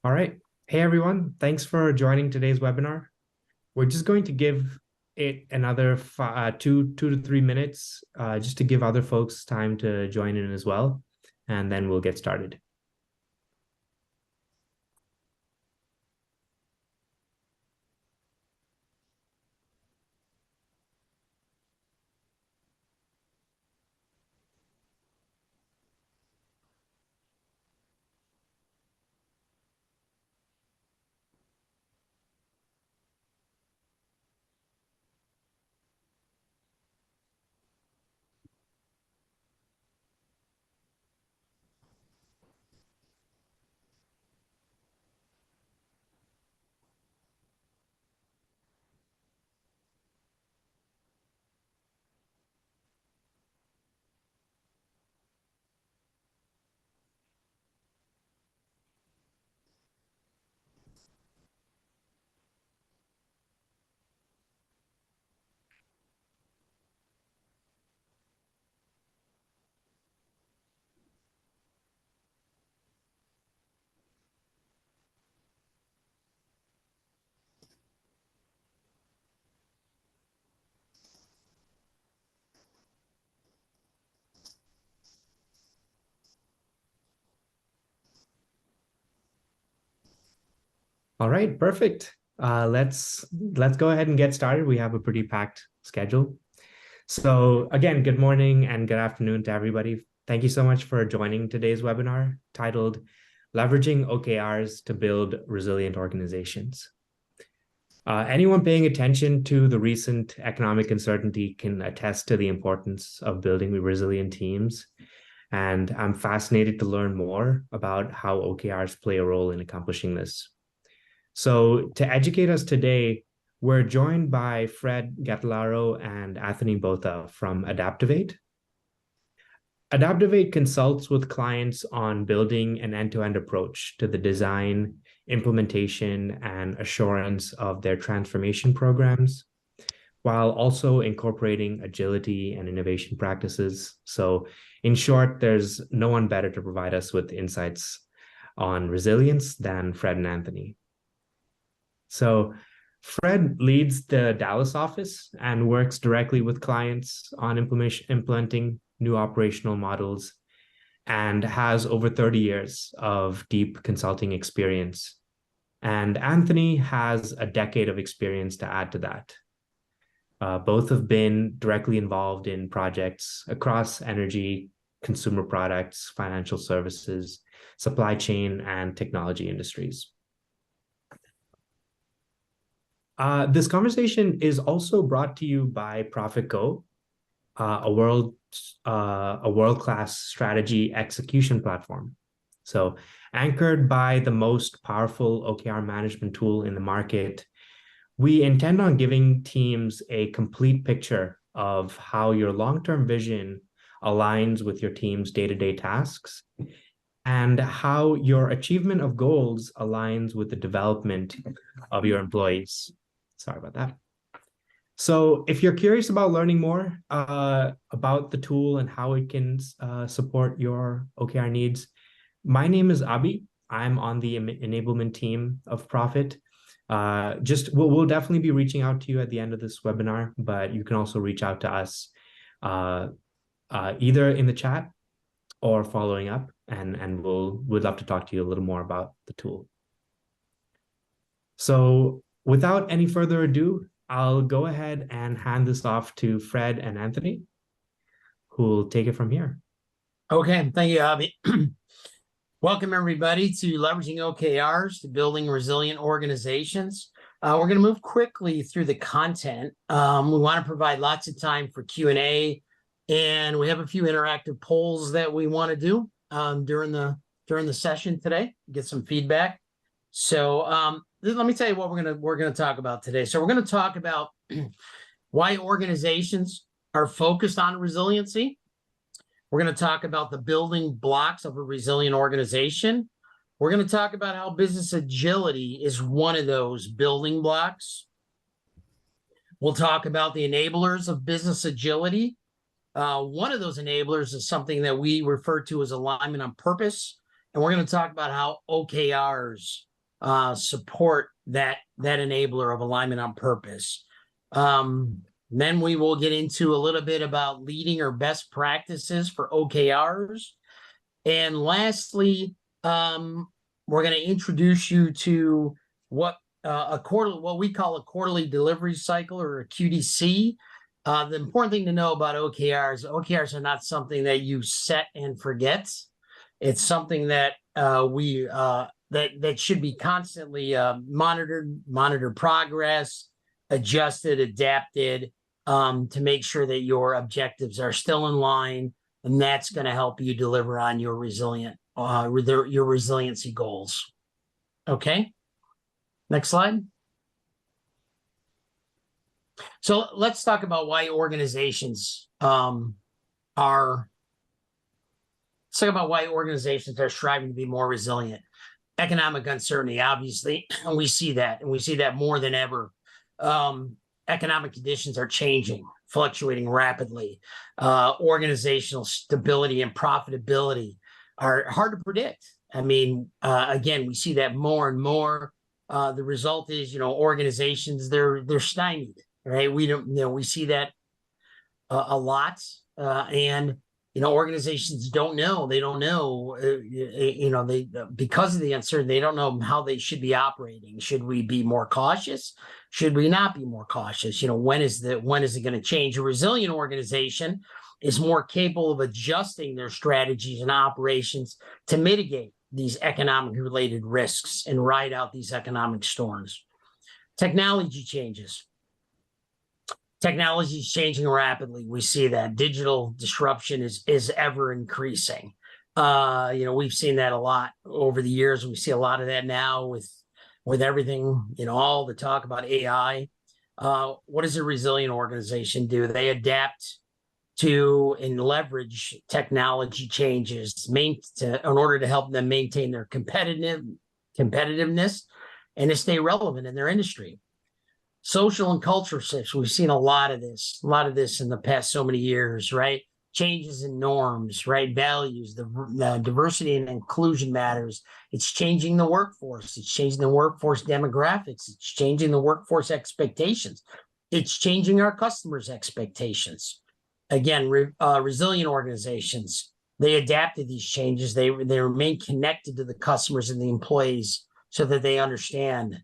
All right. Hey, everyone. Thanks for joining today's webinar. We're just going to give it another 2 to 3 minutes just to give other folks time to join in as well, and then we'll get started. All right, perfect. Let's go ahead and get started. We have a pretty packed schedule. So again, good morning and good afternoon to everybody. Thank you so much for joining today's webinar titled Leveraging OKRs to Build Resilient Organizations. Anyone paying attention to the recent economic uncertainty can attest to the importance of building resilient teams. And I'm fascinated to learn more about how OKRs play a role in accomplishing this. So to educate us today, we're joined by Fred Gattelaro and Anthony Botha from ADAPTOVATE. ADAPTOVATE consults with clients on building an end-to-end approach to the design, implementation, and assurance of their transformation programs, while also incorporating agility and innovation practices. So in short, there's no one better to provide us with insights on resilience than Fred and Anthony. So Fred leads the Dallas office and works directly with clients on implementing new operational models and has over 30 years of deep consulting experience. And Anthony has a decade of experience to add to that. Both have been directly involved in projects across energy, consumer products, financial services, supply chain, and technology industries. This conversation is also brought to you by Profit Go, a world-class strategy execution platform. So anchored by the most powerful OKR management tool in the market, we intend on giving teams a complete picture of how your long-term vision aligns with your team's day-to-day tasks and how your achievement of goals aligns with the development of your employees. Sorry about that. So if you're curious about learning more about the tool and how it can support your OKR needs, my name is Abi. I'm on the enablement team of Profit. We'll definitely be reaching out to you at the end of this webinar, but you can also reach out to us either in the chat or following up, and we'd love to talk to you a little more about the tool. So without any further ado, I'll go ahead and hand this off to Fred and Anthony, who will take it from here. Okay, thank you, Avi. Welcome, everybody, to Leveraging OKRs to Building Resilient Organizations. We're going to move quickly through the content. We want to provide lots of time for Q&A, and we have a few interactive polls that we want to do during the session today, get some feedback. So let me tell you what we're gonna talk about today. So we're going to talk about why organizations are focused on resiliency. We're going to talk about the building blocks of a resilient organization. We're going to talk about how business agility is one of those building blocks. We'll talk about the enablers of business agility. One of those enablers is something that we refer to as alignment on purpose. And we're going to talk about how OKRs support that enabler of alignment on purpose. Then we will get into a little bit about leading or best practices for OKRs. And lastly, we're going to introduce you to what we call a quarterly delivery cycle, or a QDC. The important thing to know about OKRs are not something that you set and forget. It's something that that should be constantly monitored progress, adjusted, adapted, to make sure that your objectives are still in line, and that's going to help you deliver on your your resiliency goals. Okay, next slide. So let's talk about why organizations are striving to be more resilient. Economic uncertainty, obviously, and we see that more than ever. Economic conditions are changing, fluctuating rapidly. Organizational stability and profitability are hard to predict. I mean, again, we see that more and more. The result is, organizations, they're stymied, right? We see that a lot, and organizations don't know. They don't know. Because of the uncertainty, they don't know how they should be operating. Should we be more cautious? Should we not be more cautious? When is it going to change? A resilient organization is more capable of adjusting their strategies and operations to mitigate these economic-related risks and ride out these economic storms. Technology changes. Technology is changing rapidly. We see that digital disruption is ever increasing. We've seen that a lot over the years. We see a lot of that now with everything, all the talk about AI. What does a resilient organization do? They adapt to and leverage technology changes in order to help them maintain their competitiveness and to stay relevant in their industry. Social and cultural shifts. We've seen a lot of this in the past so many years, right? Changes in norms, right? Values, the diversity and inclusion matters. It's changing the workforce. It's changing the workforce demographics. It's changing the workforce expectations. It's changing our customers' expectations. Again, resilient organizations, they adapt to these changes. They remain connected to the customers and the employees so that they understand.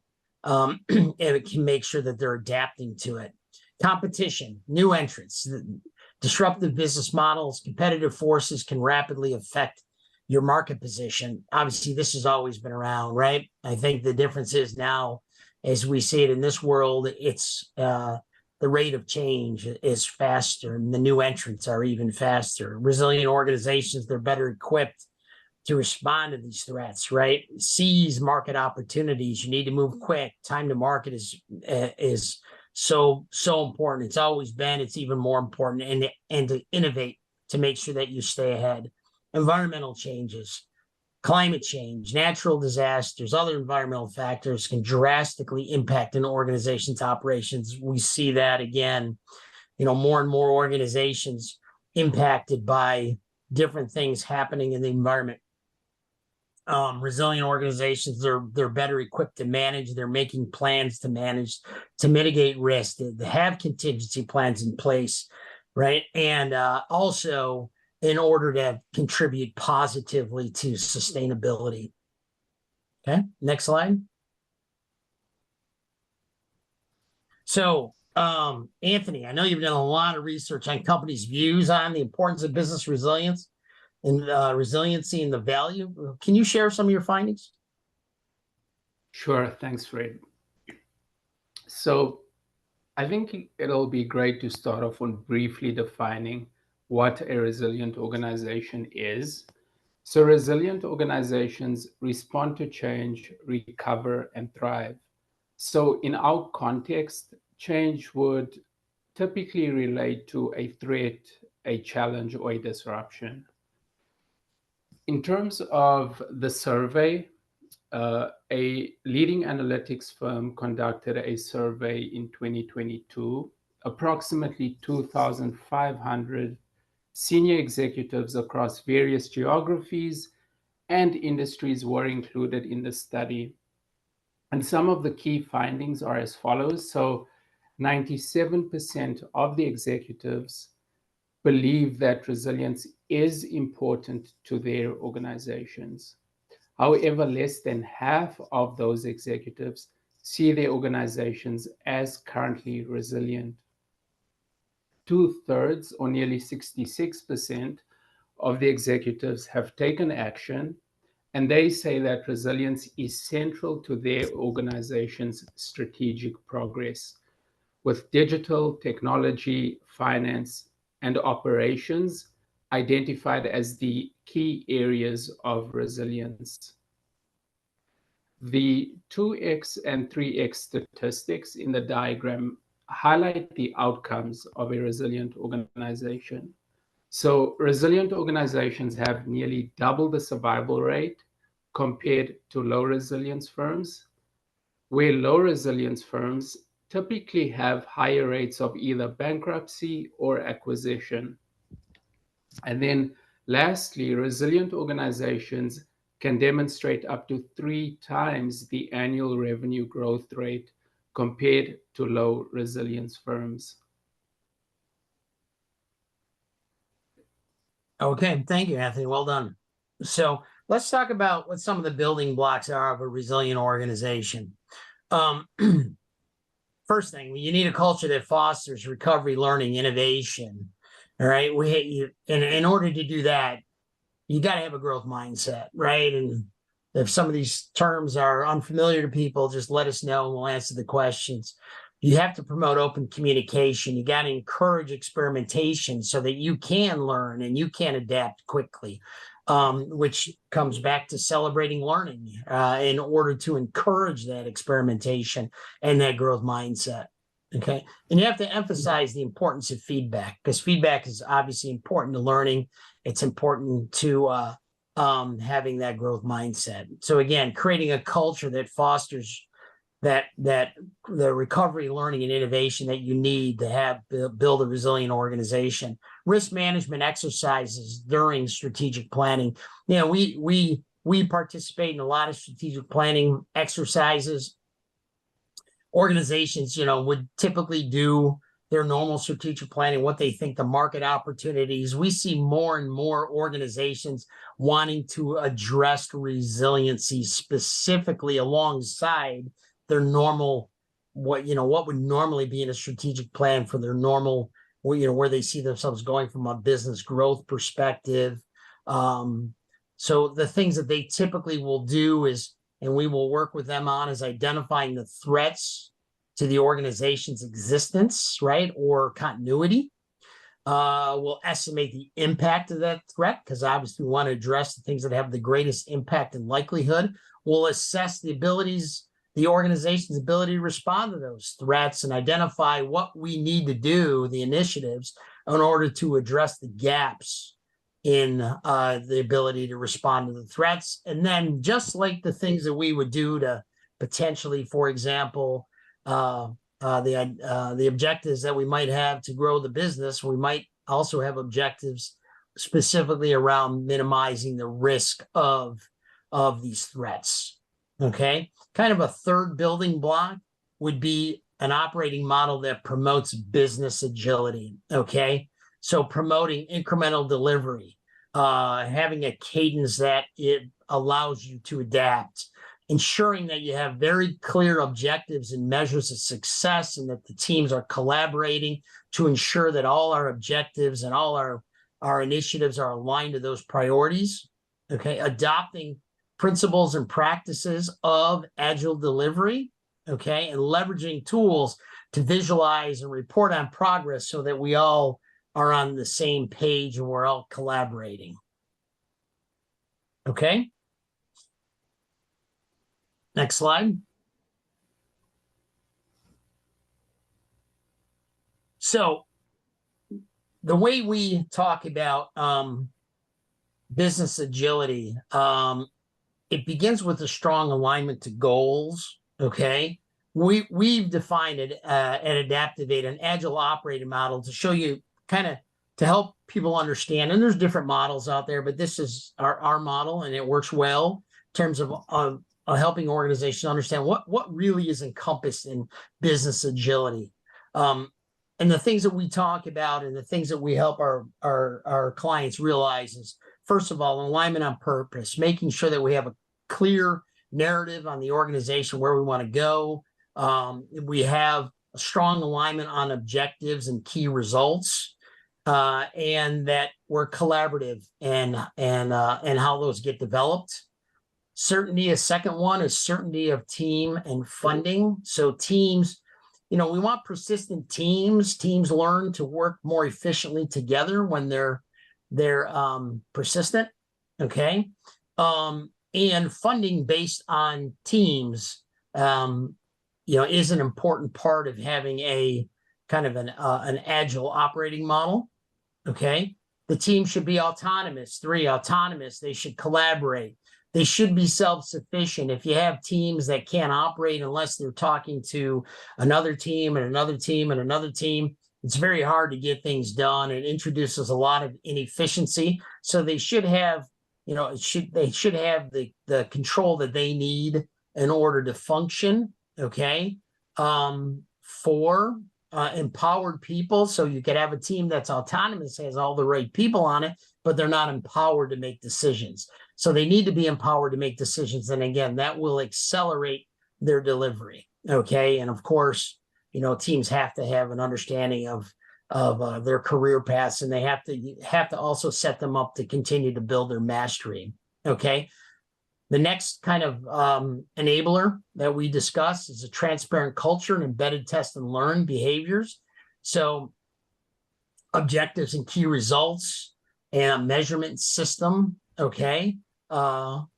And it can make sure that they're adapting to it. Competition, new entrants, disruptive business models, competitive forces can rapidly affect your market position. Obviously, this has always been around, right? I think the difference is now, as we see it in this world, it's the rate of change is faster, and the new entrants are even faster. Resilient organizations, they're better equipped to respond to these threats, right? Seize market opportunities. You need to move quick. Time to market is so important. It's always been. It's even more important, and to innovate to make sure that you stay ahead. Environmental changes, climate change, natural disasters, other environmental factors can drastically impact an organization's operations. We see that again, more and more organizations impacted by different things happening in the environment. Resilient organizations, they're better equipped to manage. They're making plans to manage, to mitigate risk. They have contingency plans in place, right? And also in order to contribute positively to sustainability. Okay, next slide. So, Anthony, I know you've done a lot of research on companies' views on the importance of business resilience and resiliency and the value. Can you share some of your findings? Sure. Thanks, Fred. So I think it'll be great to start off on briefly defining what a resilient organization is. So resilient organizations respond to change, recover, and thrive. So in our context, change would typically relate to a threat, a challenge, or a disruption. In terms of the survey, a leading analytics firm conducted a survey in 2022. Approximately 2,500 senior executives across various geographies and industries were included in the study. And some of the key findings are as follows. So 97% of the executives believe that resilience is important to their organizations. However, less than half of those executives see their organizations as currently resilient. 2/3, or nearly 66%, of the executives have taken action, and they say that resilience is central to their organization's strategic progress, with digital, technology, finance, and operations identified as the key areas of resilience. The 2x and 3x statistics in the diagram highlight the outcomes of a resilient organization. So resilient organizations have nearly double the survival rate compared to low resilience firms, where low resilience firms typically have higher rates of either bankruptcy or acquisition. And then lastly, resilient organizations can demonstrate up to 3 times the annual revenue growth rate compared to low resilience firms. Okay, thank you, Anthony. Well done. So let's talk about what some of the building blocks are of a resilient organization. First thing, you need a culture that fosters recovery, learning, innovation. All right, in order to do that, you got to have a growth mindset, right? And if some of these terms are unfamiliar to people, just let us know and we'll answer the questions. You have to promote open communication. You got to encourage experimentation so that you can learn and you can adapt quickly, which comes back to celebrating learning in order to encourage that experimentation and that growth mindset. Okay. And you have to emphasize the importance of feedback, because feedback is obviously important to learning. It's important to having that growth mindset. So again, creating a culture that fosters that the recovery, learning, and innovation that you need to have build a resilient organization. Risk management exercises during strategic planning. You know, we participate in a lot of strategic planning exercises. Organizations, you know, would typically do their normal strategic planning, what they think the market opportunities. We see more and more organizations wanting to address resiliency specifically alongside their normal, what would normally be in a strategic plan for their normal, where they see themselves going from a business growth perspective. So the things that they typically will do is, and we will work with them on, is identifying the threats to the organization's existence, right, or continuity. We'll estimate the impact of that threat, because obviously we want to address the things that have the greatest impact and likelihood. We'll assess the organization's ability to respond to those threats and identify what we need to do, the initiatives, in order to address the gaps in the ability to respond to the threats. And then, just like the things that we would do to potentially, for example, the objectives that we might have to grow the business, we might also have objectives specifically around minimizing the risk of these threats. Okay, kind of a third building block would be an operating model that promotes business agility. Okay, so promoting incremental delivery, having a cadence that it allows you to adapt, ensuring that you have very clear objectives and measures of success, and that the teams are collaborating to ensure that all our objectives and all our initiatives are aligned to those priorities. Okay, adopting principles and practices of agile delivery, okay, and leveraging tools to visualize and report on progress so that we all are on the same page and we're all collaborating. Okay. Next slide. So the way we talk about business agility, it begins with a strong alignment to goals. Okay, we've defined it at ADAPTOVATE, an agile operating model, to show you, kind of to help people understand. And there's different models out there, but this is our model, and it works well in terms of helping organizations understand what really is encompassed in business agility. And the things that we talk about and the things that we help our clients realize is, first of all, alignment on purpose, making sure that we have a clear narrative on the organization where we want to go. We have a strong alignment on objectives and key results, and that we're collaborative and how those get developed. Certainty, a second one is certainty of team and funding. So teams, we want persistent teams. Teams learn to work more efficiently together when they're persistent. Okay. And funding based on teams, is an important part of having a kind of an agile operating model. Okay. The team should be autonomous. 3, autonomous. They should collaborate. They should be self-sufficient. If you have teams that can't operate unless they're talking to another team and another team and another team, it's very hard to get things done. It introduces a lot of inefficiency. So they should have, they should have the control that they need in order to function. Okay. 4, empowered people. So you could have a team that's autonomous, has all the right people on it, but they're not empowered to make decisions. So they need to be empowered to make decisions. And again, that will accelerate their delivery. Okay. And of course, teams have to have an understanding of their career paths, and they have to also set them up to continue to build their mastery. Okay. The next kind of enabler that we discuss is a transparent culture and embedded test and learn behaviors. So objectives and key results and a measurement system. Okay.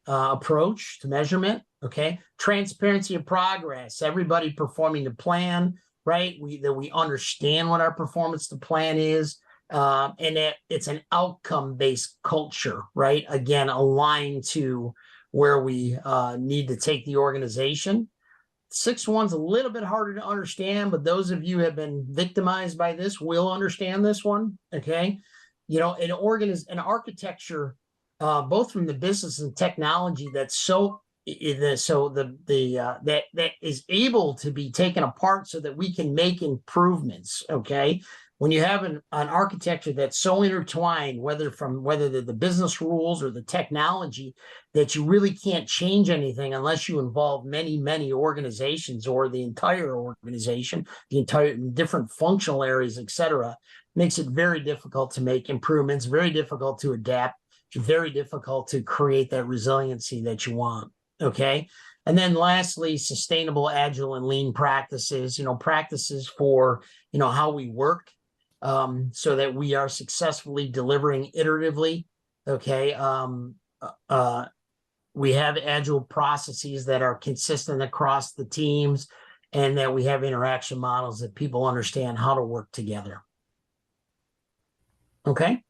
Approach to measurement. Okay. Transparency of progress, everybody performing the plan, right? That we understand what our performance to plan is, and that it's an outcome-based culture, right? Again, aligned to where we need to take the organization. 6 one's a little bit harder to understand, but those of you who have been victimized by this will understand this one. Okay. An architecture, both from the business and technology, that's that is able to be taken apart so that we can make improvements. Okay. When you have an architecture that's so intertwined, whether they're the business rules or the technology, that you really can't change anything unless you involve many, many organizations or the entire organization, the entire different functional areas, et cetera, makes it very difficult to make improvements, very difficult to adapt, very difficult to create that resiliency that you want. Okay. And then lastly, sustainable, agile, and lean practices, practices for, how we work, so that we are successfully delivering iteratively. Okay. We have agile processes that are consistent across the teams, and that we have interaction models that people understand how to work together. Okay.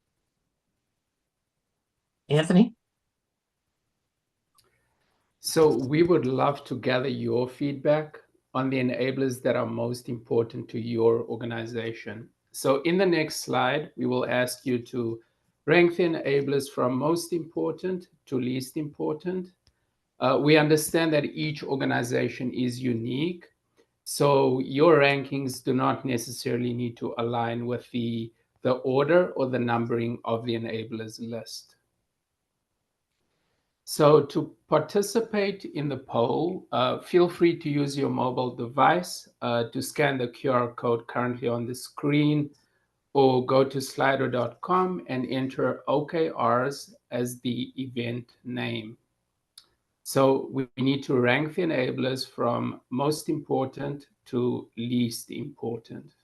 Anthony? So we would love to gather your feedback on the enablers that are most important to your organization. So in the next slide, we will ask you to rank the enablers from most important to least important. We understand that each organization is unique, so your rankings do not necessarily need to align with the order or the numbering of the enablers list. So to participate in the poll, feel free to use your mobile device to scan the QR code currently on the screen, or go to slido.com and enter OKRs as the event name. So we need to rank the enablers from most important to least important.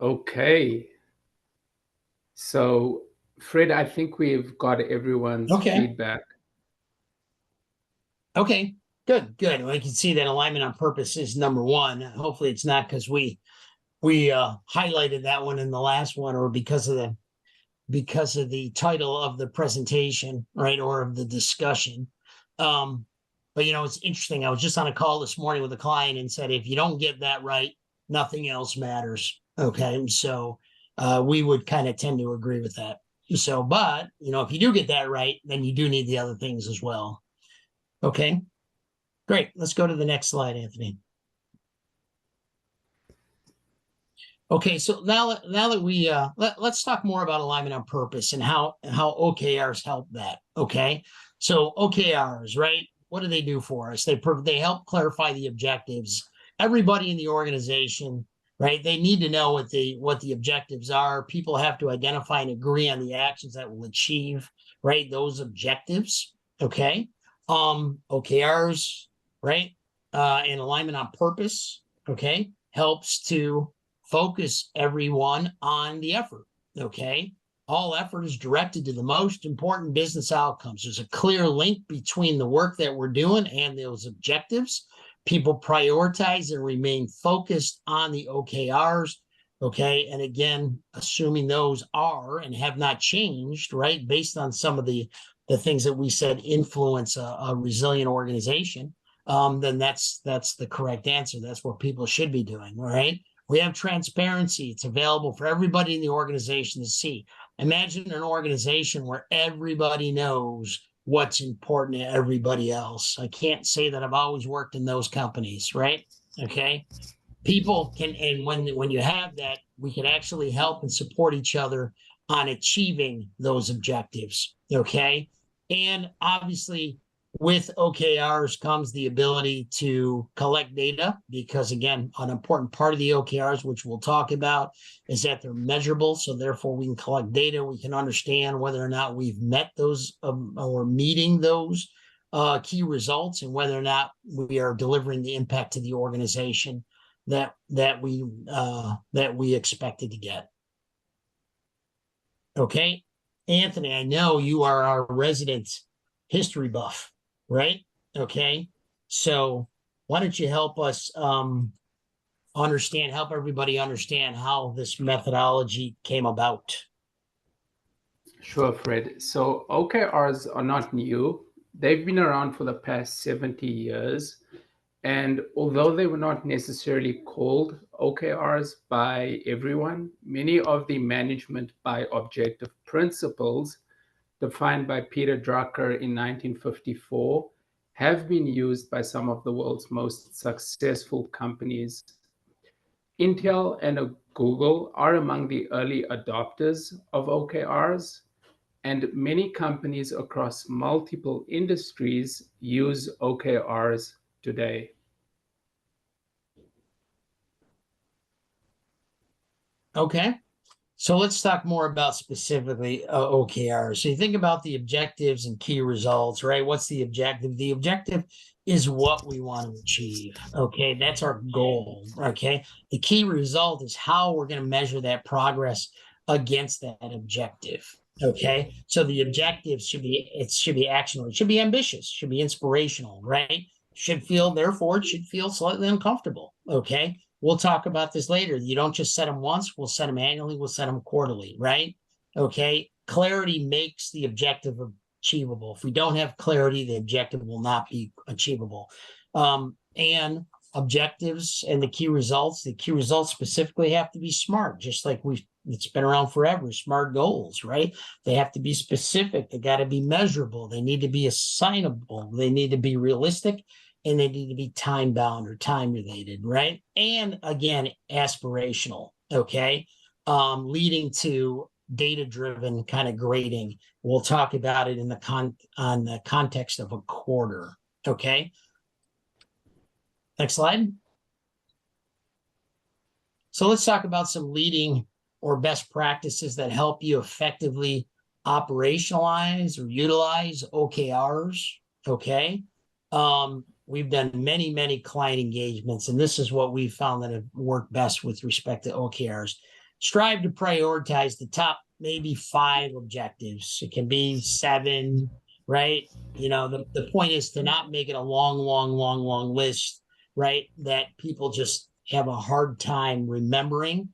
Okay. So, Fred, I think we've got everyone's feedback. Okay, good. Well, you can see that alignment on purpose is number one. Hopefully it's not because we highlighted that one in the last one, or because of the title of the presentation, right, or of the discussion. But it's interesting. I was just on a call this morning with a client and said, if you don't get that right, nothing else matters. Okay, so we would kind of tend to agree with that. So, but if you do get that right, then you do need the other things as well. Okay, great. Let's go to the next slide, Anthony. Okay, so now that we let's talk more about alignment on purpose and how OKRs help that. Okay, so OKRs, right? What do they do for us? They help clarify the objectives. Everybody in the organization, right? They need to know what the objectives are. People have to identify and agree on the actions that will achieve, right, those objectives. Okay, OKRs, right, and alignment on purpose. Okay, helps to focus everyone on the effort. Okay, all effort is directed to the most important business outcomes. There's a clear link between the work that we're doing and those objectives. People prioritize and remain focused on the OKRs. Okay, and again, assuming those are and have not changed, right, based on some of the things that we said influence a resilient organization, then that's the correct answer. That's what people should be doing. Right. We have transparency. It's available for everybody in the organization to see. Imagine an organization where everybody knows what's important to everybody else. I can't say that I've always worked in those companies, right? Okay. People can, and when you have that, we can actually help and support each other on achieving those objectives. Okay. And obviously, with OKRs comes the ability to collect data, because again, an important part of the OKRs, which we'll talk about, is that they're measurable. So therefore we can collect data. We can understand whether or not we've met those or meeting those key results, and whether or not we are delivering the impact to the organization that we expected to get. Okay, Anthony, I know you are our resident history buff, right? Okay, so why don't you help us help everybody understand how this methodology came about? Sure, Fred. So OKRs are not new. They've been around for the past 70 years. And although they were not necessarily called OKRs by everyone, many of the management by objective principles defined by Peter Drucker in 1954 have been used by some of the world's most successful companies. Intel and Google are among the early adopters of OKRs, and many companies across multiple industries use OKRs today. Okay, so let's talk more about specifically OKRs. So you think about the objectives and key results, right? What's the objective? The objective is what we want to achieve. Okay, that's our goal. Okay, the key result is how we're going to measure that progress against that objective. Okay, so the objective should be actionable. It should be ambitious. Should be inspirational, right? Therefore, it should feel slightly uncomfortable. Okay. We'll talk about this later. You don't just set them once. We'll set them annually. We'll set them quarterly, right? Okay. Clarity makes the objective achievable. If we don't have clarity, the objective will not be achievable. And objectives and the key results specifically have to be SMART, just like it's been around forever. SMART goals, right? They have to be specific. They got to be measurable. They need to be assignable. They need to be realistic. And they need to be time bound or time related, right? And again, aspirational, okay? Leading to data driven kind of grading. We'll talk about it in the context of a quarter, okay? Next slide. So let's talk about some leading or best practices that help you effectively operationalize or utilize OKRs, okay? We've done many, many client engagements, and this is what we've found that have worked best with respect to OKRs. strive to prioritize the top maybe 5 objectives. It can be 7, right? You know, the point is to not make it a long list, right? That people just have a hard time remembering.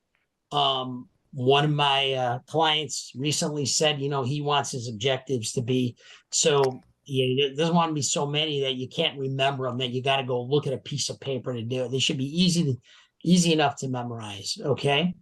One of my clients recently said, you know, he wants his objectives to be so, he doesn't want to be so many that you can't remember them, that you got to go look at a piece of paper to do it. They should be easy enough to memorize. Okay.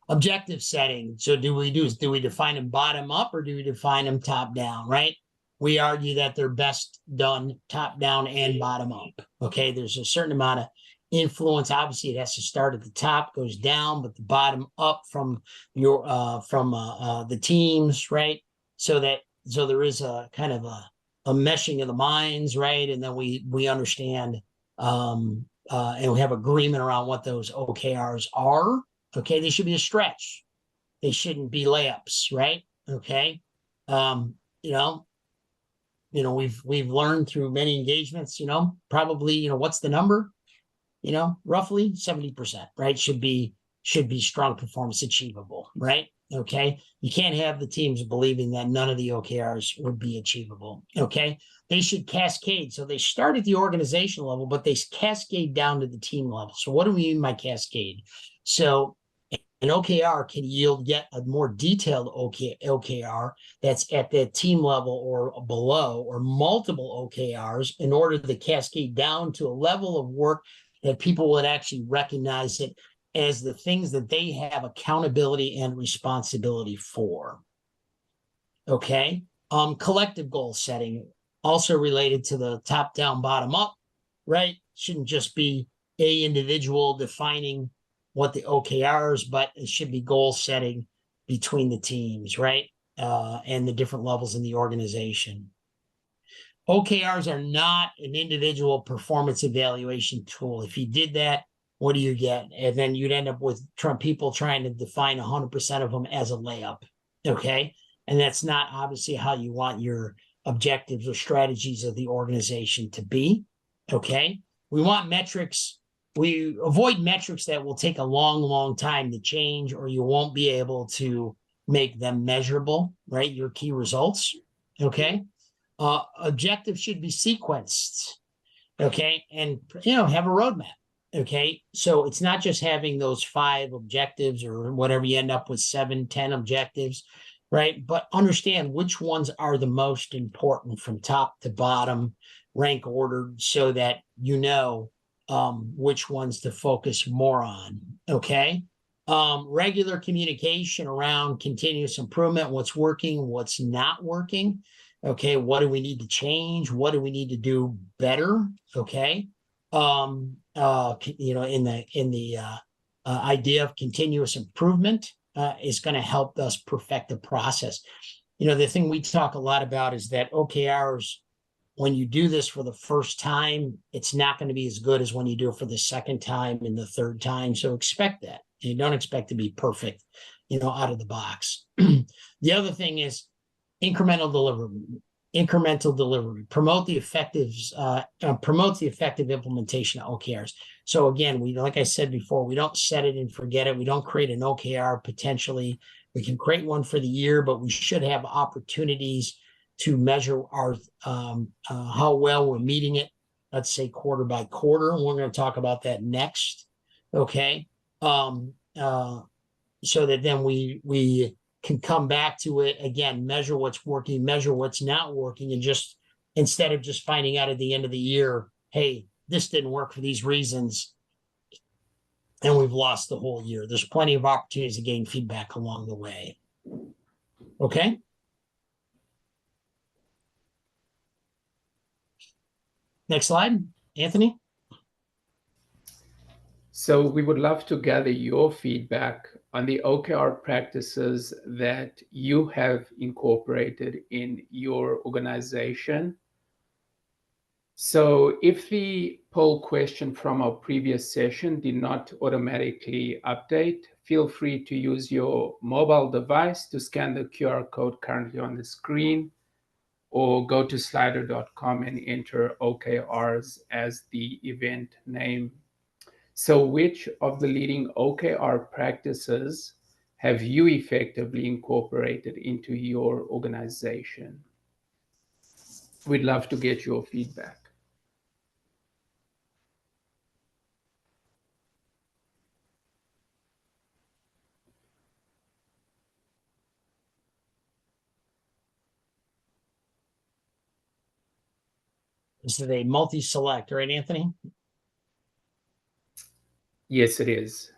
Objective setting. So do we define them bottom up or do we define them top down, right? We argue that they're best done top down and bottom up. Okay. There's a certain amount of influence. Obviously, it has to start at the top, goes down, but the bottom up from your the teams, right? So there is a kind of a meshing of the minds, right? And then we understand and we have agreement around what those OKRs are. Okay, they should be a stretch. They shouldn't be layups, right? Okay. You know, we've learned through many engagements, you know, probably, you know, what's the number? You know, roughly 70%, right? Should be strong performance achievable, right? Okay. You can't have the teams believing that none of the OKRs would be achievable. Okay. They should cascade. So they start at the organization level, but they cascade down to the team level. So what do we mean by cascade? So an OKR can yield yet a more detailed OKR that's at the team level or below, or multiple OKRs, in order to cascade down to a level of work that people would actually recognize it as the things that they have accountability and responsibility for. Okay. Collective goal setting, also related to the top down, bottom up, right? Shouldn't just be a individual defining what the OKRs, but it should be goal setting between the teams, right? And the different levels in the organization. OKRs are not an individual performance evaluation tool. If you did that, what do you get? And then you'd end up with people trying to define 100% of them as a layup, okay? And that's not obviously how you want your objectives or strategies of the organization to be, okay? We want metrics. We avoid metrics that will take a long time to change, or you won't be able to make them measurable, right? Your key results, okay? Objectives should be sequenced, okay? And, you know, have a roadmap, okay? So it's not just having those 5 objectives or whatever, you end up with 7, 10 objectives, right? But understand which ones are the most important from top to bottom, rank ordered, so that you know which ones to focus more on, okay? Regular communication around continuous improvement, what's working, what's not working, okay? What do we need to change? What do we need to do better, okay? You know, in the idea of continuous improvement is going to help us perfect the process. You know, the thing we talk a lot about is that OKRs, when you do this for the first time, it's not going to be as good as when you do it for the second time and the third time. So expect that. And you don't expect to be perfect, you know, out of the box. The other thing is incremental delivery. Promote the effective implementation of OKRs. So again, like I said before, we don't set it and forget it. We don't create an OKR potentially. We can create one for the year, but we should have opportunities to measure our how well we're meeting it, let's say quarter by quarter. And we're going to talk about that next, okay? So that then we can come back to it again, measure what's working, measure what's not working, and just instead of just finding out at the end of the year, hey, this didn't work for these reasons, and we've lost the whole year. There's plenty of opportunities to gain feedback along the way. Okay? Next slide, Anthony. So we would love to gather your feedback on the OKR practices that you have incorporated in your organization. So if the poll question from our previous session did not automatically update, feel free to use your mobile device to scan the QR code currently on the screen, or go to slido.com and enter OKRs as the event name. So which of the leading OKR practices have you effectively incorporated into your organization? We'd love to get your feedback. This is a multi-select, right, Anthony? Yes, it is.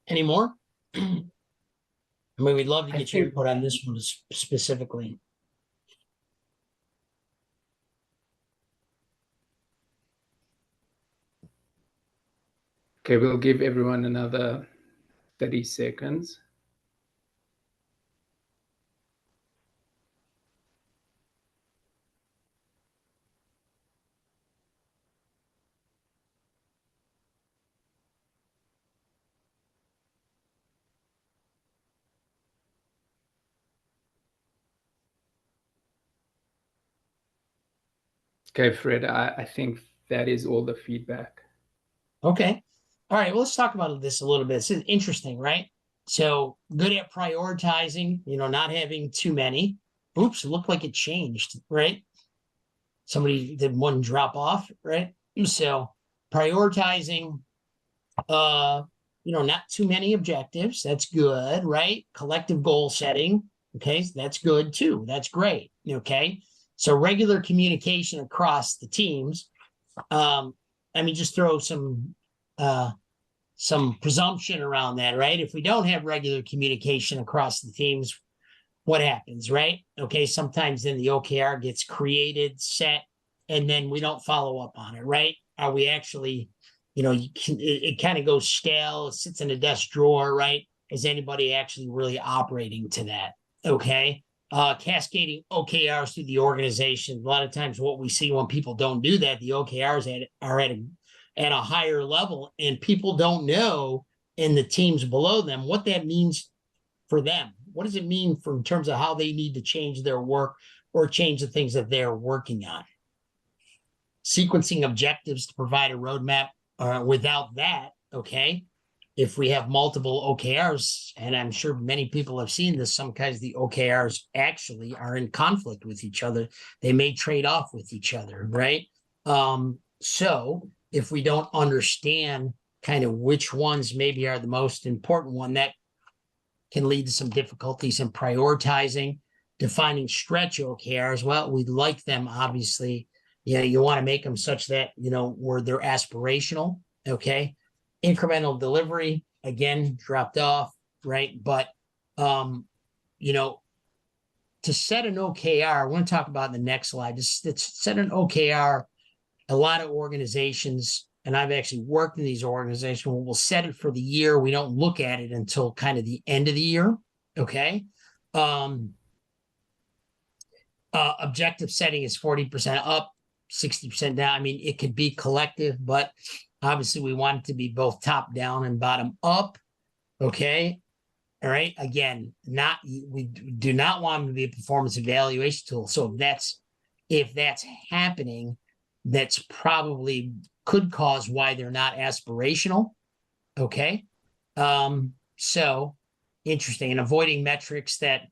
Any more? I mean, we'd love to I get your think- input on this one specifically. Okay, we'll give everyone another 30 seconds. Okay, Fred, I think that is all the feedback. Okay. All right. Well, let's talk about this a little bit. This is interesting, right? So good at prioritizing, not having too many. Oops, it looked like it changed, right? Somebody did one drop off, right? So prioritizing, not too many objectives. That's good, right? Collective goal setting. Okay, that's good too. That's great. Okay. So regular communication across the teams. Let me just throw some presumption around that, right? If we don't have regular communication across the teams, what happens, right? Okay, sometimes then the OKR gets created, set, and then we don't follow up on it, right? Are we actually, it kind of goes stale, it sits in a desk drawer, right? Is anybody actually really operating to that? Okay. Cascading OKRs through the organization. A lot of times what we see when people don't do that, the OKRs are at a higher level, and people don't know in the teams below them what that means for them. What does it mean in terms of how they need to change their work or change the things that they're working on? Sequencing objectives to provide a roadmap. Without that, okay, if we have multiple OKRs, and I'm sure many people have seen this, sometimes the OKRs actually are in conflict with each other. They may trade off with each other, right? So if we don't understand kind of which ones maybe are the most important one, that can lead to some difficulties in prioritizing, defining stretch OKRs. Well, we like them, obviously. You want to make them such that, where they're aspirational, okay? Incremental delivery, again, dropped off, right? But, to set an OKR, I want to talk about in the next slide, to set an OKR, a lot of organizations, and I've actually worked in these organizations, we'll set it for the year. We don't look at it until kind of the end of the year, okay? Objective setting is 40% up, 60% down. I mean, it could be collective, but obviously we want it to be both top down and bottom up, okay? All right. Again, we do not want them to be a performance evaluation tool. So if that's happening, that's probably could cause why they're not aspirational. Okay. So interesting. And avoiding metrics that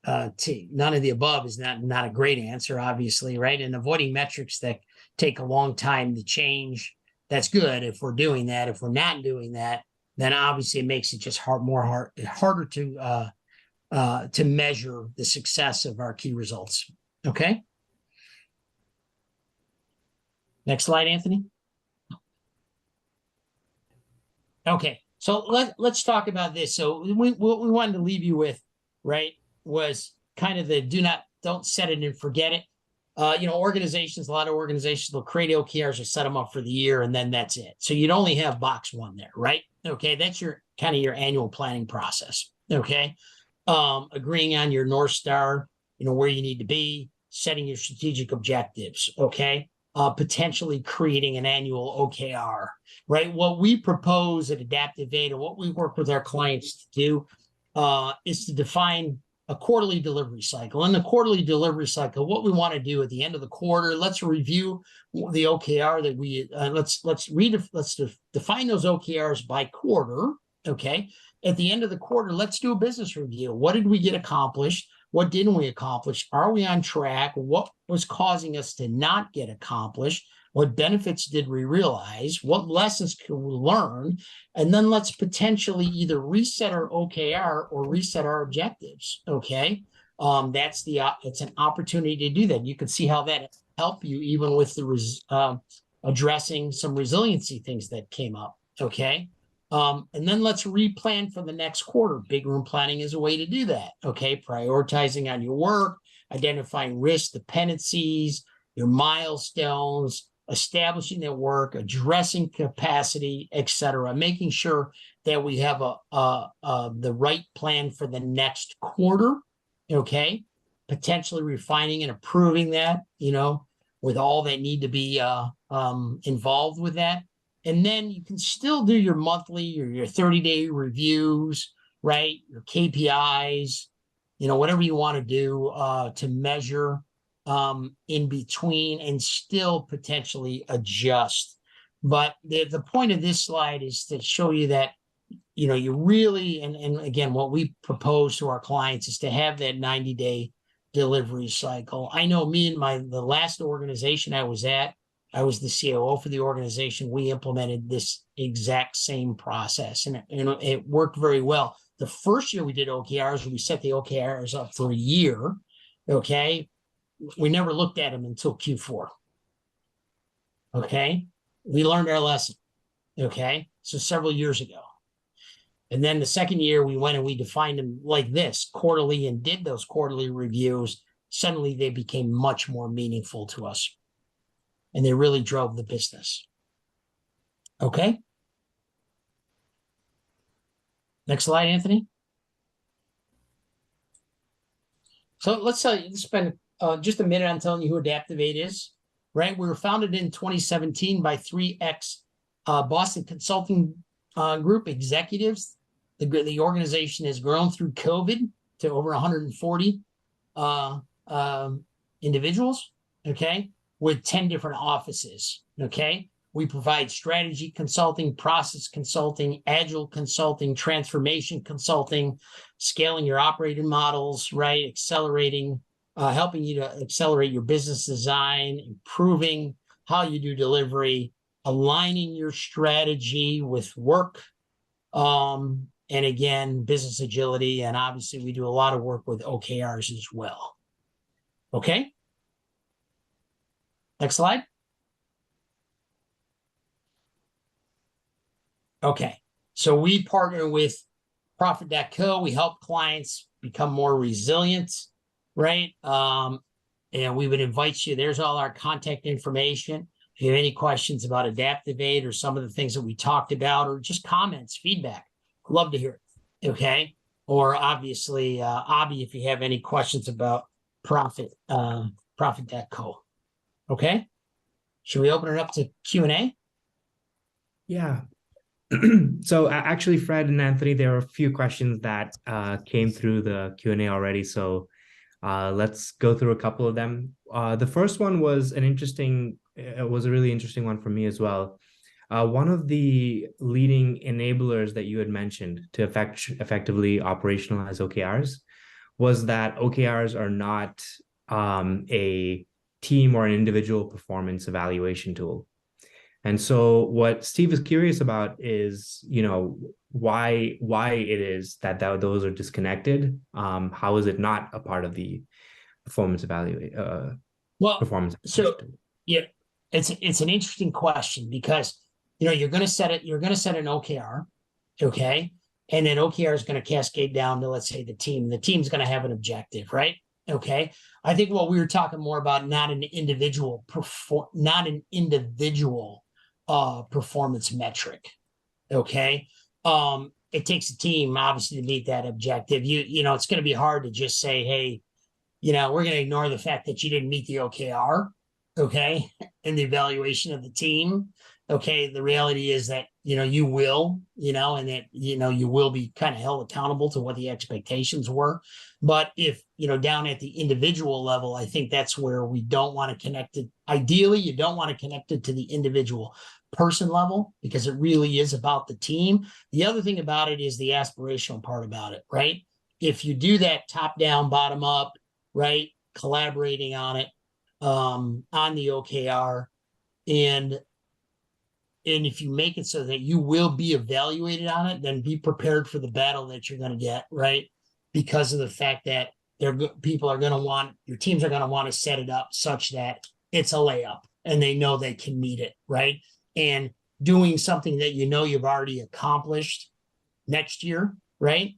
none of the above is not a great answer, obviously, right? And avoiding metrics that take a long time to change, that's good if we're doing that. If we're not doing that, then obviously it makes it just harder to measure the success of our key results. Okay. Next slide, Anthony. Okay, so let's talk about this. So what we wanted to leave you with, right, was kind of the don't set it and forget it. A lot of organizations will create OKRs or set them up for the year, and then that's it. So you'd only have box one there, right? Okay, that's your kind of your annual planning process. Okay, agreeing on your North Star, where you need to be, setting your strategic objectives. Okay. Potentially creating an annual OKR, right? What we propose at ADAPTOVATE, and what we work with our clients to do, is to define a quarterly delivery cycle. In the quarterly delivery cycle, what we want to do at the end of the quarter, let's review the OKR that we let's define those OKRs by quarter. Okay. At the end of the quarter, let's do a business review. What did we get accomplished? What didn't we accomplish? Are we on track? What was causing us to not get accomplished? What benefits did we realize? What lessons could we learn? And then let's potentially either reset our OKR or reset our objectives. Okay, it's an opportunity to do that. You can see how that helped you even with the addressing some resiliency things that came up. Okay. And then let's replan for the next quarter. Big room planning is a way to do that. Okay. Prioritizing on your work, identifying risk dependencies, your milestones, establishing their work, addressing capacity, etc., making sure that we have the right plan for the next quarter. Okay. Potentially refining and approving that, with all that need to be involved with that. And then you can still do your monthly or your 30-day reviews, right? Your KPIs, whatever you want to do to measure in between and still potentially adjust. But the point of this slide is to show you that, you really, and again, what we propose to our clients is to have that 90-day delivery cycle. I know me and the last organization I was at, I was the COO for the organization. We implemented this exact same process, and it worked very well. The first year we did OKRs, we set the OKRs up for a year. Okay. We never looked at them until Q4. Okay. We learned our lesson. Okay. So several years ago. And then the second year we went and we defined them like this quarterly and did those quarterly reviews. Suddenly they became much more meaningful to us. And they really drove the business. Okay. Next slide, Anthony. So let's spend just a minute on telling you who ADAPTOVATE is, right? We were founded in 2017 by 3 Boston consulting group executives. The organization has grown through COVID to over 140 individuals, okay, with 10 different offices, okay? We provide strategy consulting, process consulting, agile consulting, transformation consulting, scaling your operating models, right? Accelerating, helping you to accelerate your business design, improving how you do delivery, aligning your strategy with work, and again, business agility. And obviously we do a lot of work with OKRs as well. Okay. Next slide. Okay, so we partner with Profit.co. We help clients become more resilient, right? And we would invite you. There's all our contact information. If you have any questions about ADAPTOVATE or some of the things that we talked about, or just comments, feedback, I'd love to hear it. Okay, or obviously, Abby, if you have any questions about Profit.co. Okay, should we open it up to Q&A? Yeah. So actually, Fred and Anthony, there are a few questions that came through the Q&A already. So let's go through a couple of them. The first one was a really interesting one for me as well. One of the leading enablers that you had mentioned to effectively operationalize OKRs was that OKRs are not a team or an individual performance evaluation tool. And so what Steve is curious about is, why it is that those are disconnected. How is it not a part of the performance Well, performance? so yeah, it's an interesting question because you're going to set an OKR, okay, and then OKR is going to cascade down to, let's say, the team. The team's going to have an objective, right? Okay. I think what we were talking more about, not an individual performance metric. Okay. It takes a team obviously to meet that objective. It's going to be hard to just say, hey, we're going to ignore the fact that you didn't meet the OKR, okay, in the evaluation of the team. Okay, the reality is that you will, and that you will be kind of held accountable to what the expectations were. But if down at the individual level, I think that's where we don't want to connect it. Ideally, you don't want to connect it to the individual person level because it really is about the team. The other thing about it is the aspirational part about it, right? If you do that top down, bottom up, right, collaborating on it, on the OKR, and if you make it so that you will be evaluated on it, then be prepared for the battle that you're going to get, right? Because of the fact that your teams are going to want to set it up such that it's a layup and they know they can meet it, right? And doing something that you've already accomplished next year, right?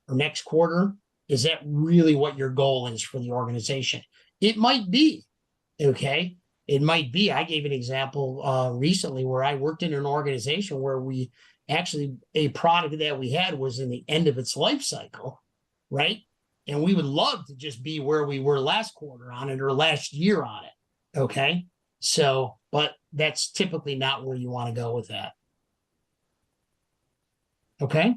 Or next quarter, is that really what your goal is for the organization? It might be, okay? It might be. I gave an example recently where I worked in an organization where a product that we had was in the end of its life cycle, right? And we would love to just be where we were last quarter on it or last year on it, okay? So, but that's typically not where you want to go with that. Okay?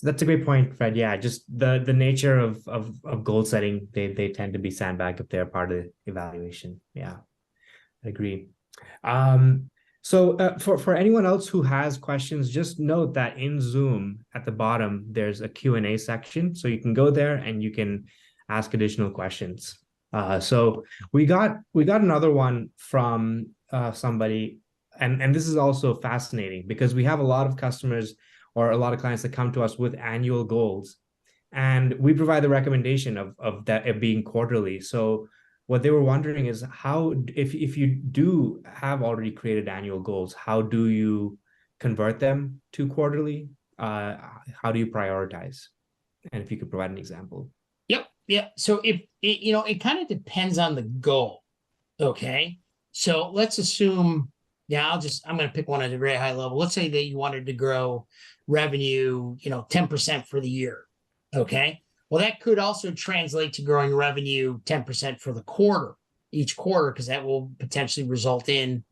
That's a great point, Fred. Yeah, just the nature of goal setting, they tend to be sandbagged if they're part of the evaluation. Yeah, I agree. So for anyone else who has questions, just note that in Zoom at the bottom there's a Q&A section, so you can go there and you can ask additional questions. So we got another one from somebody, and this is also fascinating because we have a lot of customers or a lot of clients that come to us with annual goals, and we provide the recommendation of that it being quarterly. So what they were wondering is how, if you do have already created annual goals, how do you convert them to quarterly? How do you prioritize? And if you could provide an example. Yep. Yeah. So it kind of depends on the goal. Okay. So let's assume, I'm going to pick one at a very high level. Let's say that you wanted to grow revenue, 10% for the year. Okay. Well, that could also translate to growing revenue 10% for the quarter, each quarter, because that will potentially result in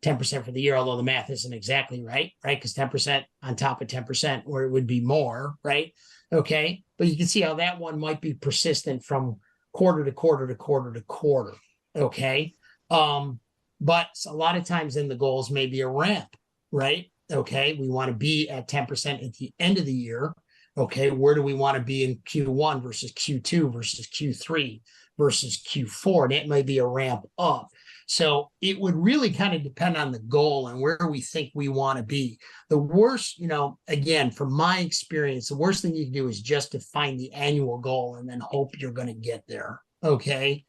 10% for the year, although the math isn't exactly right? Because 10% on top of 10%, or it would be more, right? Okay. But you can see how that one might be persistent from quarter to quarter to quarter to quarter. Okay. But a lot of times then the goals may be a ramp, right? Okay. We want to be at 10% at the end of the year. Okay. Where do we want to be in Q1 versus Q2 versus Q3 versus Q4? And it may be a ramp up. So it would really kind of depend on the goal and where we think we want to be. The worst, again, from my experience, the worst thing you can do is just define the annual goal and then hope you're going to get there. Okay.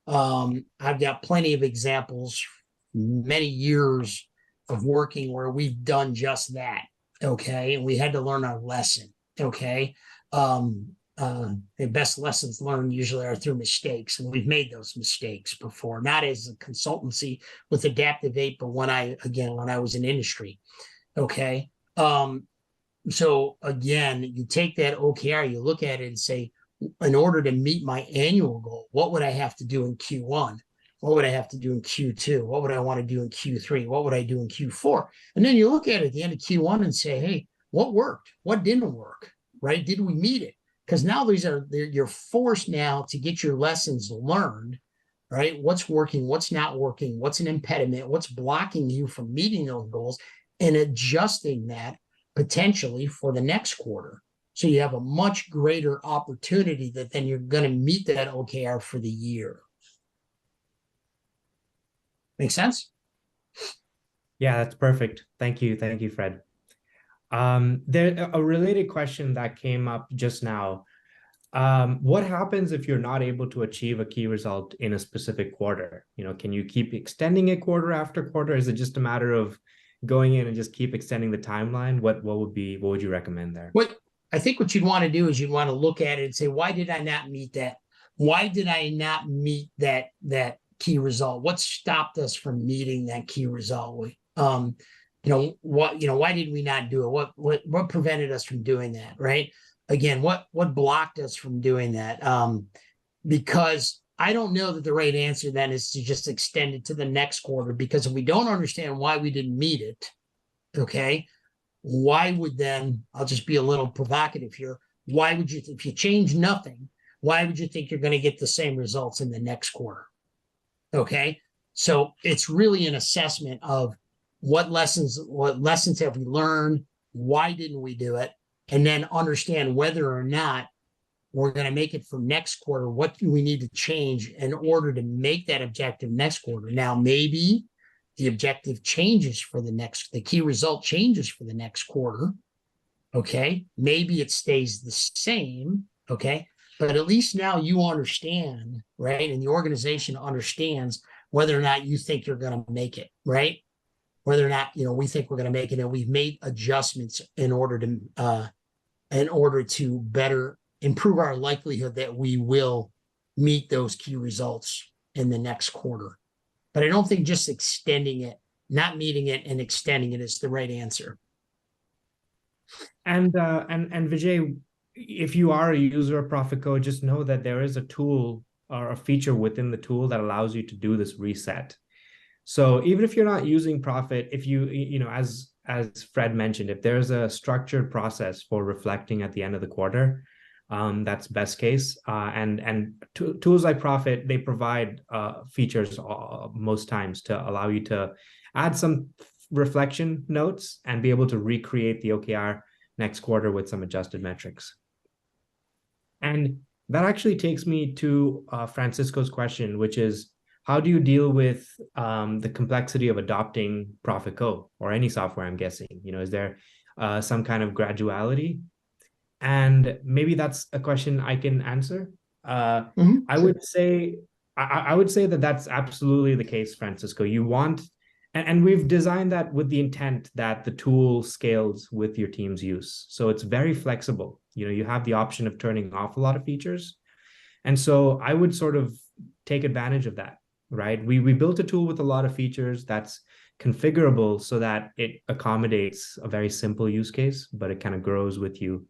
I've got plenty of examples, many years of working where we've done just that. Okay. And we had to learn our lesson. Okay. The best lessons learned usually are through mistakes, and we've made those mistakes before, not as a consultancy with ADAPTOVATE, but when I was in industry. Okay. So again, you take that OKR, you look at it and say, in order to meet my annual goal, what would I have to do in Q1? What would I have to do in Q2? What would I want to do in Q3? What would I do in Q4? And then you look at it at the end of Q1 and say, hey, what worked? What didn't work? Right? Did we meet it? Because now you're forced now to get your lessons learned, right? What's working, what's not working, what's an impediment, what's blocking you from meeting those goals, and adjusting that potentially for the next quarter. So you have a much greater opportunity that then you're going to meet that OKR for the year. Make sense? Yeah, that's perfect. Thank you. Thank you, Fred. There a related question that came up just now. What happens if you're not able to achieve a key result in a specific quarter? Can you keep extending it quarter after quarter? Is it just a matter of going in and just keep extending the timeline? What would you recommend there? I think what you'd want to do is you'd want to look at it and say, why did I not meet that? Why did I not meet that key result? What stopped us from meeting that key result? Why did we not do it? What prevented us from doing that? Right. Again, what blocked us from doing that? Because I don't know that the right answer then is to just extend it to the next quarter, because if we don't understand why we didn't meet it, okay, why would then, I'll just be a little provocative here, why would you, if you change nothing, why would you think you're going to get the same results in the next quarter? Okay, so it's really an assessment of what lessons have we learned, why didn't we do it, and then understand whether or not we're going to make it for next quarter. What do we need to change in order to make that objective next quarter? Now, maybe the objective changes for the key result changes for the next quarter. Okay. Maybe it stays the same. Okay. But at least now you understand, right? And the organization understands whether or not you think you're going to make it, right? Whether or not, we think we're going to make it, and we've made adjustments in order to better improve our likelihood that we will meet those key results in the next quarter. But I don't think just extending it, not meeting it and extending it is the right answer. And Vijay, if you are a user of Profit Code, just know that there is a tool or a feature within the tool that allows you to do this reset. So even if you're not using Profit, if as Fred mentioned, if there's a structured process for reflecting at the end of the quarter, that's best case. And tools like Profit, they provide features most times to allow you to add some reflection notes and be able to recreate the OKR next quarter with some adjusted metrics. And that actually takes me to Francisco's question, which is, how do you deal with the complexity of adopting Profit Code or any software, I'm guessing? Is there some kind of graduality? And maybe that's a question I can answer. I would say that that's absolutely the case, Francisco. You want, and we've designed that with the intent that the tool scales with your team's use. So it's very flexible. You have the option of turning off a lot of features. And so I would sort of take advantage of that, right? We built a tool with a lot of features that's configurable so that it accommodates a very simple use case, but it kind of grows with you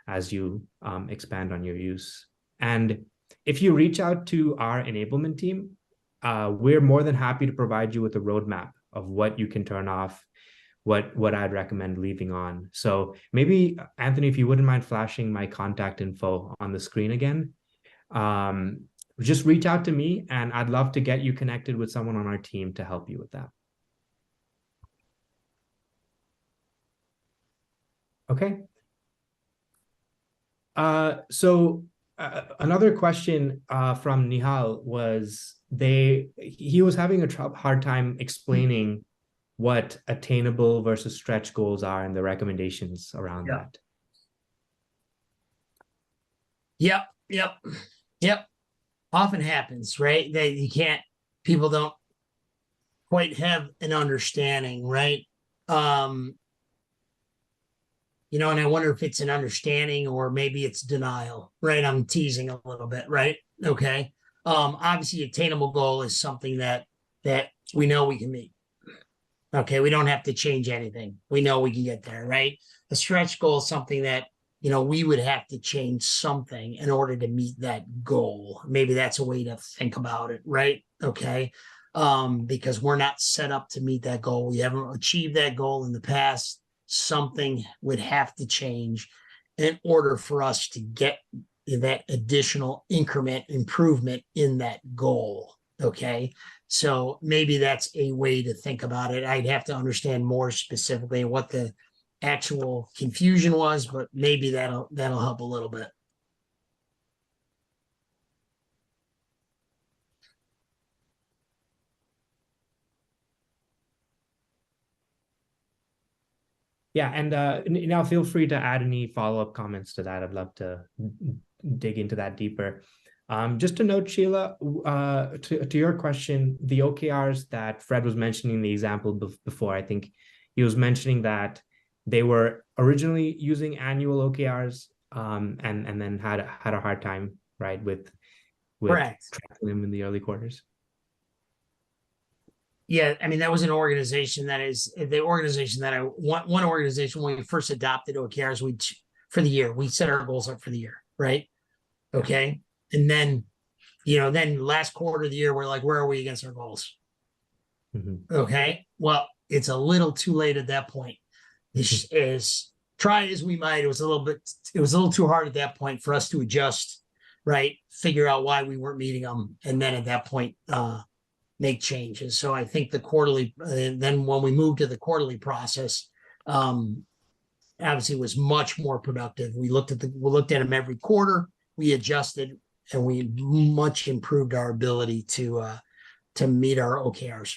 as you expand on your use. And if you reach out to our enablement team, we're more than happy to provide you with a roadmap of what you can turn off, what I'd recommend leaving on. So maybe, Anthony, if you wouldn't mind flashing my contact info on the screen again, just reach out to me and I'd love to get you connected with someone on our team to help you with that. Okay. So another question from Nihal was he was having a hard time explaining what attainable versus stretch goals are and the recommendations around that. Yep. Often happens, right? People don't quite have an understanding, right? And I wonder if it's an understanding or maybe it's denial, right? I'm teasing a little bit, right? Okay. Obviously, attainable goal is something that we know we can meet. Okay, we don't have to change anything. We know we can get there, right? A stretch goal is something that, we would have to change something in order to meet that goal. Maybe that's a way to think about it, right? Okay. Because we're not set up to meet that goal. We haven't achieved that goal in the past. Something would have to change in order for us to get that additional increment improvement in that goal. Okay. So maybe that's a way to think about it. I'd have to understand more specifically what the actual confusion was, but maybe that'll help a little bit. Yeah, and now feel free to add any follow-up comments to that. I'd love to dig into that deeper. Just to note, Sheila, to your question, the OKRs that Fred was mentioning, the example before, I think he was mentioning that they were originally using annual OKRs, and then had a hard time, right, with Correct. tracking them in the early quarters. Yeah, I mean, that was an organization that is the organization that one organization when we first adopted OKRs, for the year, we set our goals up for the year, right? Okay. And then, then last quarter of the year, we're like, where are we against our goals? Mm-hmm. Okay. Well, it's a little too late at that point. As try as we might, it was a little too hard at that point for us to adjust, right? Figure out why we weren't meeting them. And then at that point, make changes. So I think the quarterly, then when we moved to the quarterly process, obviously it was much more productive. We looked at them every quarter, we adjusted, and we much improved our ability to meet our OKRs.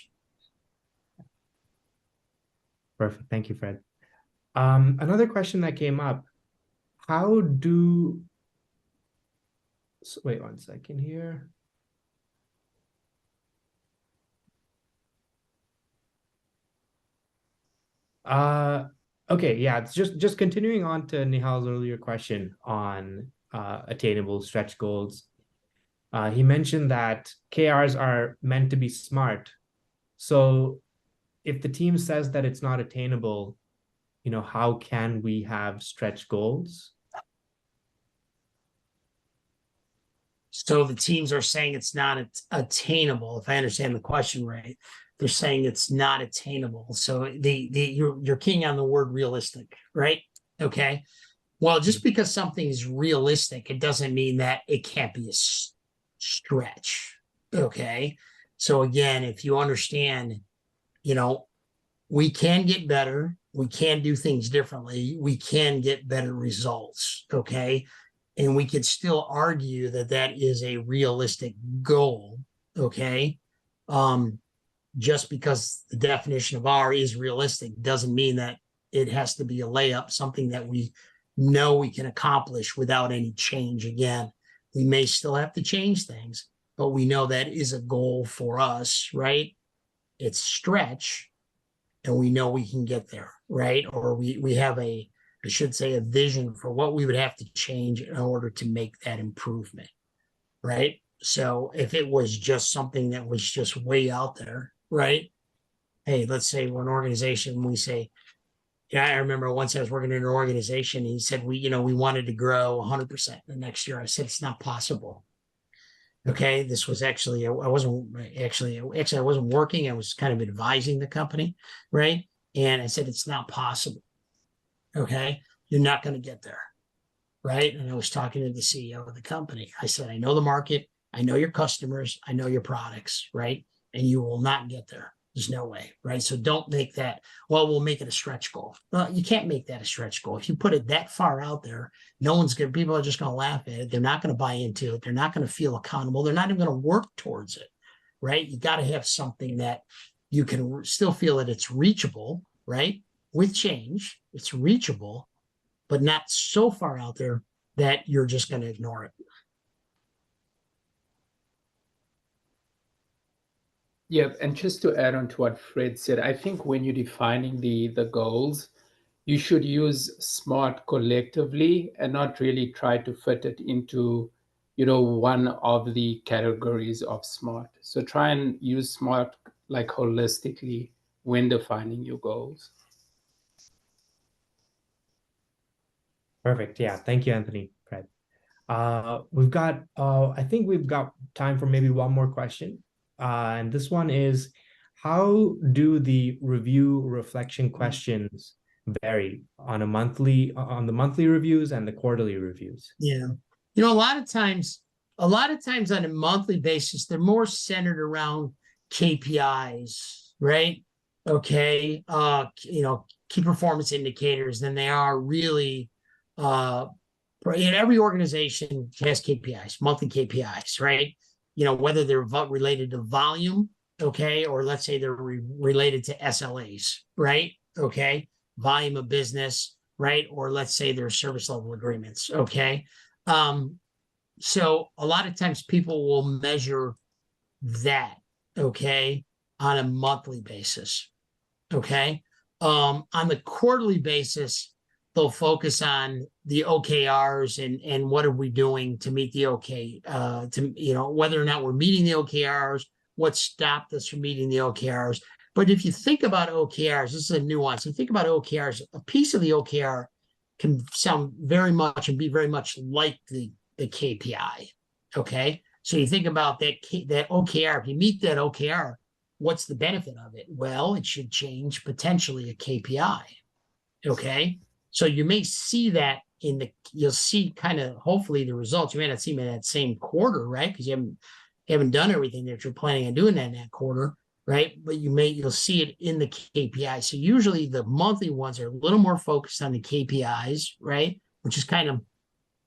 Perfect. Thank you, Fred. Another question that came up, wait 1 second here. Okay, yeah, it's just continuing on to Nihal's earlier question on attainable stretch goals. He mentioned that KRs are meant to be smart. So if the team says that it's not attainable, how can we have stretch goals? So the teams are saying it's not attainable, if I understand the question right. They're saying it's not attainable. So you're keying on the word realistic, right? Okay. Well, just because something is realistic, it doesn't mean that it can't be a stretch. Okay. So again, if you understand, we can get better. We can do things differently. We can get better results. Okay. And we could still argue that that is a realistic goal. Okay. Just because the definition of R is realistic doesn't mean that it has to be a layup, something that we know we can accomplish without any change. Again, we may still have to change things, but we know that is a goal for us, right? It's stretch, and we know we can get there, right? Or we have I should say, a vision for what we would have to change in order to make that improvement, right? So if it was just something that was just way out there, right? Hey, let's say we're an organization, we say, I remember once I was working in an organization, and he said, we wanted to grow 100% the next year. I said, it's not possible. Okay. This was actually, I wasn't working. I was kind of advising the company, right? And I said, it's not possible. Okay. You're not going to get there. Right. And I was talking to the CEO of the company. I said, I know the market. I know your customers. I know your products. Right. And you will not get there. There's no way. Right. So don't make that, well, we'll make it a stretch goal. Well, you can't make that a stretch goal. If you put it that far out there, people are just going to laugh at it. They're not going to buy into it. They're not going to feel accountable. They're not even going to work towards it. Right. You got to have something that you can still feel that it's reachable. Right. With change, it's reachable, but not so far out there that you're just going to ignore it. Yeah, and just to add on to what Fred said, I think when you're defining the goals, you should use SMART collectively and not really try to fit it into, one of the categories of SMART. So try and use SMART like holistically when defining your goals. Perfect. Yeah. Thank you, Anthony. Fred. I think we've got time for maybe one more question. And this one is, how do the review reflection questions vary on the monthly reviews and the quarterly reviews? Yeah. A lot of times on a monthly basis, they're more centered around KPIs, right? okay, key performance indicators than they are really, in every organization has KPIs, monthly KPIs, right? Whether they're related to volume, okay, or let's say they're related to SLAs, right? Okay, volume of business, right? Or let's say they're service level agreements, okay? So a lot of times people will measure that, okay, on a monthly basis, okay? On the quarterly basis, they'll focus on the OKRs and what are we doing to meet the whether or not we're meeting the OKRs, what stopped us from meeting the OKRs. But if you think about OKRs, this is a nuance. You think about OKRs, a piece of the OKR can sound very much and be very much like the KPI, okay? So you think about that OKR. If you meet that OKR, what's the benefit of it? Well, it should change potentially a KPI, okay? So you may see that you'll see kind of hopefully the results. You may not see them in that same quarter, right? Because you haven't done everything that you're planning on doing in that quarter, right? But you'll see it in the KPI. So usually the monthly ones are a little more focused on the KPIs, right? Which is kind of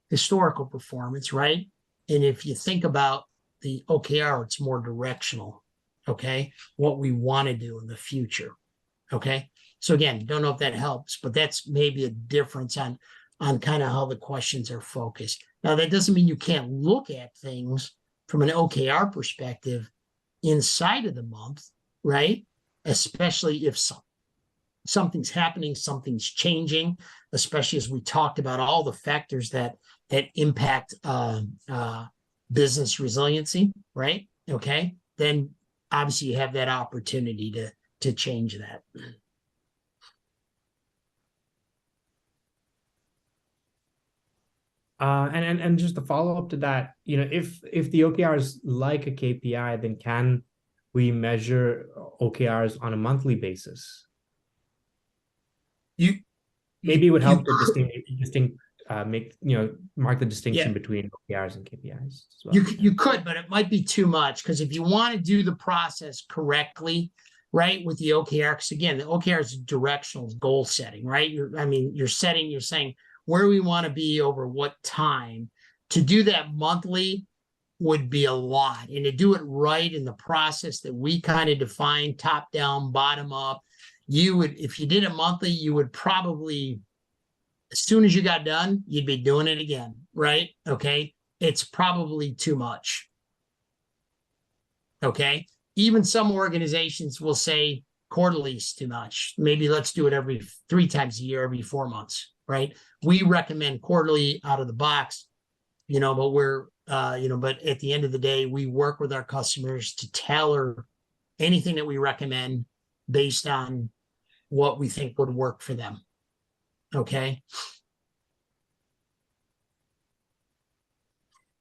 historical performance, right? And if you think about the OKR, it's more directional, okay? What we want to do in the future, okay? So again, don't know if that helps, but that's maybe a difference on kind of how the questions are focused. Now, that doesn't mean you can't look at things from an OKR perspective inside of the month, right? Especially if something's happening, something's changing, especially as we talked about all the factors that impact business resiliency, right? Okay, then obviously you have that opportunity to change that. And just to follow up to that, if the OKR is like a KPI, then can we measure OKRs on a monthly basis? Maybe it would help to mark the distinction between OKRs and KPIs as well. You could, but it might be too much, because if you want to do the process correctly, right, with the OKR, because again, the OKR is directional goal setting, right? You're saying where we want to be over what time. To do that monthly would be a lot, and to do it right in the process that we kind of define, top down, bottom up, if you did it monthly, you would probably, as soon as you got done, you'd be doing it again, right? Okay, it's probably too much. Okay, even some organizations will say quarterly is too much. Maybe let's do it every 3 times a year, every 4 months, right? We recommend quarterly out of the box, but but at the end of the day, we work with our customers to tailor anything that we recommend based on what we think would work for them. Okay.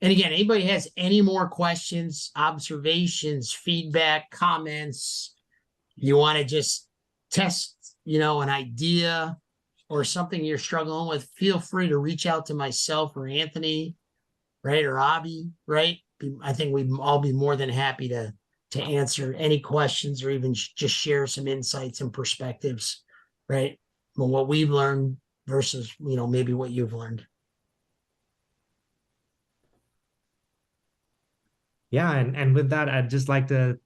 And again, anybody has any more questions, observations, feedback, comments, you want to just test, an idea or something you're struggling with, feel free to reach out to myself or Anthony, right? Or Abby, right? I think we'd all be more than happy to answer any questions or even just share some insights and perspectives, right? Well, what we've learned versus, maybe what you've learned. Yeah, and with that, I'd just like to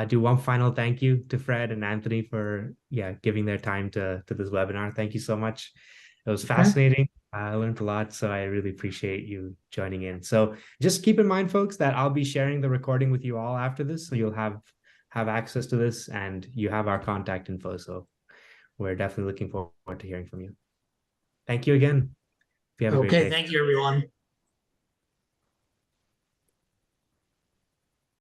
do one final thank you to Fred and Anthony for giving their time to this webinar. Thank you so much. It was fascinating. I learned a lot, so I really appreciate you joining in. So just keep in mind, folks, that I'll be sharing the recording with you all after this, so you'll have access to this, and you have our contact info. So we're definitely looking forward to hearing from you. Thank you again. If you have a great day. Thank you, everyone.